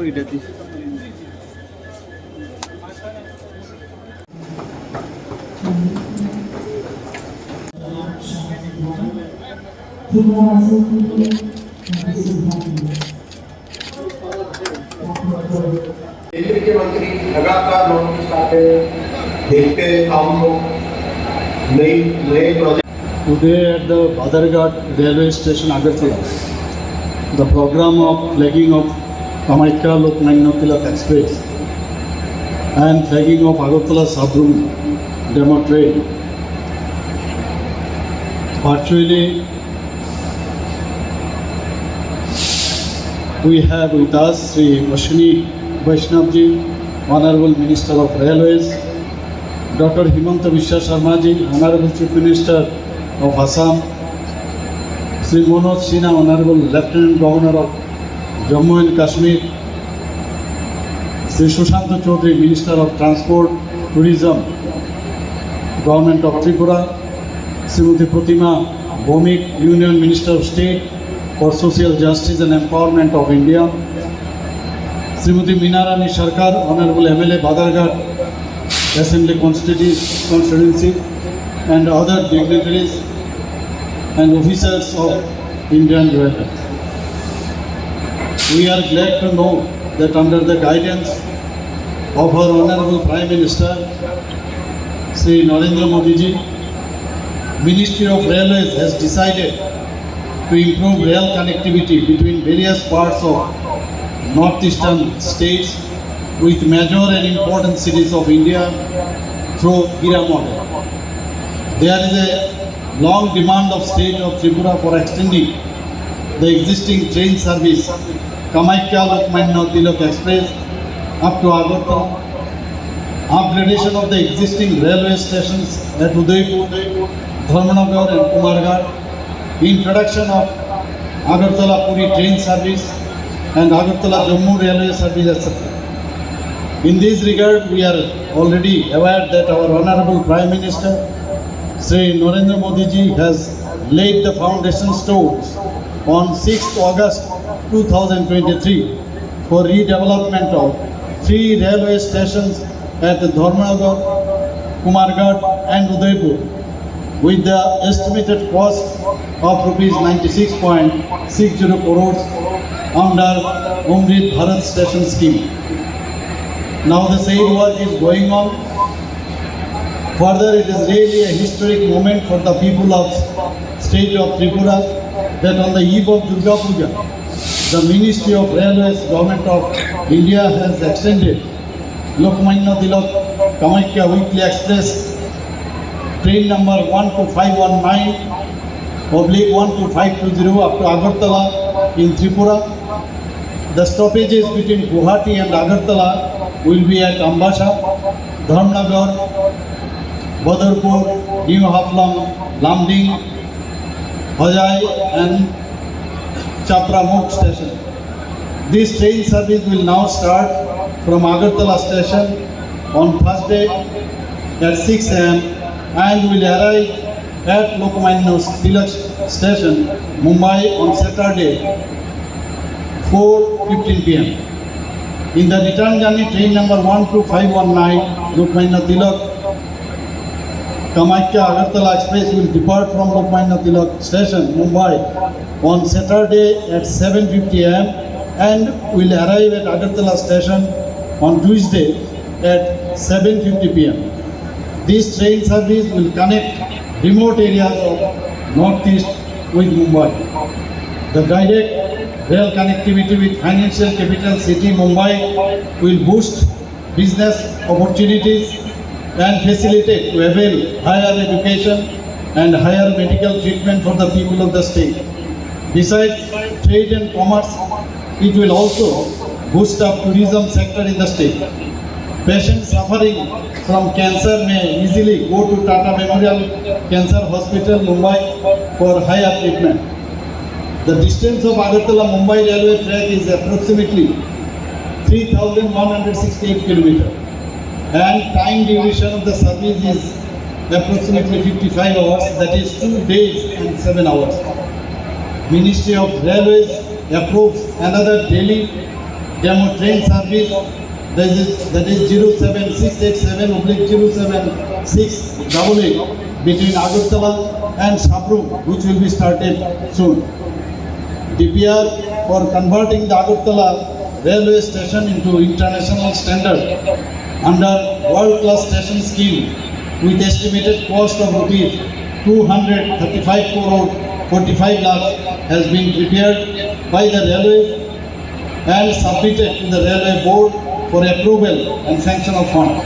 ওইটাতে रेलवे के मंत्री लगातार नोटिस आते देखते हैं काम को नए project. Today at the Badarghat railway station, Agartala, the program of flagging of Kamakhya Lokmanya Tilak Express and flagging of Agartala Sabroom demo train. Virtually, we have with us Sri Ashwini Vaishnavji, Honorable Minister of Railways, Dr. Himanta Biswa Sharmaji, Honorable Chief Minister of Assam, Sri Manoj Sinha, Honorable Lieutenant Governor of Jammu and Kashmir, Sri Sushanta Chaudhary, Minister of Transport, Tourism, Government of Tripura, Srimati Pratima Bhomik, Union Minister of State for Social Justice and Empowerment of India, Srimati Minarani Sarkar, Honorable MLA Badarghat Assembly Constituency, and other dignitaries and officers of Indian Railways. We are glad to know that under the guidance of our Honorable Prime Minister, Sri Narendra Modi ji, Ministry of Railways has decided to improve rail connectivity between various parts of northeastern states with major and important cities of India through Gira model. There is a long demand of state of Tripura for extending the existing train service Kamakhya Lokmanya Tilak Express up to Agartala, upgradation of the existing railway stations at Udaipur, Dharmanagar and Kumarghat, introduction of Agartala Puri train service and Agartala Jammu railway service, etc. In this regard, we are already aware that our Honorable Prime Minister Sri Narendra Modi ji has laid the foundation stones on 6th August 2023 for redevelopment of 3 railway stations at Dharmanagar, Kumarghat and Udaipur with the estimated cost of rupees 96.60 crores under Amrit Bharat Station Scheme. Now the said work is going on. Further, it is really a historic moment for the people of state of Tripura that on the eve of Durga Puja, the Ministry of Railways, Government of India has extended Lokmanya Tilak Kamakhya Weekly Express train number 12519/12520 up to Agartala in Tripura. The stoppages between Guwahati and Agartala will be at Ambasha, Dharmanagar, Badarpur, New Haflam, Lamding, Hajai and Chapramukh station. This train service will now start from Agartala station on Thursday at 6 am and will arrive at Lokmanya Tilak station, Mumbai on Saturday 4:15 p.m. In the return journey, train number 12519 Lokmanya Tilak Kamakhya Agartala Express will depart from Lokmanya Tilak Station, Mumbai on Saturday at 7:50 am and will arrive at Agartala Station on Tuesday at 7:50 pm. This train service will connect remote areas of Northeast with Mumbai. The direct rail connectivity with financial capital city Mumbai will boost business opportunities and facilitate to avail higher education and higher medical treatment for the people of the state. Besides trade and commerce, it will also boost up tourism sector in the state. Patients suffering from cancer may easily go to Tata Memorial Cancer Hospital, Mumbai for higher treatment. The distance of Agartala Mumbai railway track is approximately 3,168 km and time duration of the service is approximately 55 hours, that is 2 days and 7 hours. Ministry of Railways approves another daily demo train service that is 07687/07688 between Agartala and Sabroom, which will be started soon. DPR for converting the Agartala railway station into international standard under world-class station scheme with estimated cost of rupees 235 crore 45 lakh has been prepared by the railway and submitted to the railway board for approval and sanction of funds.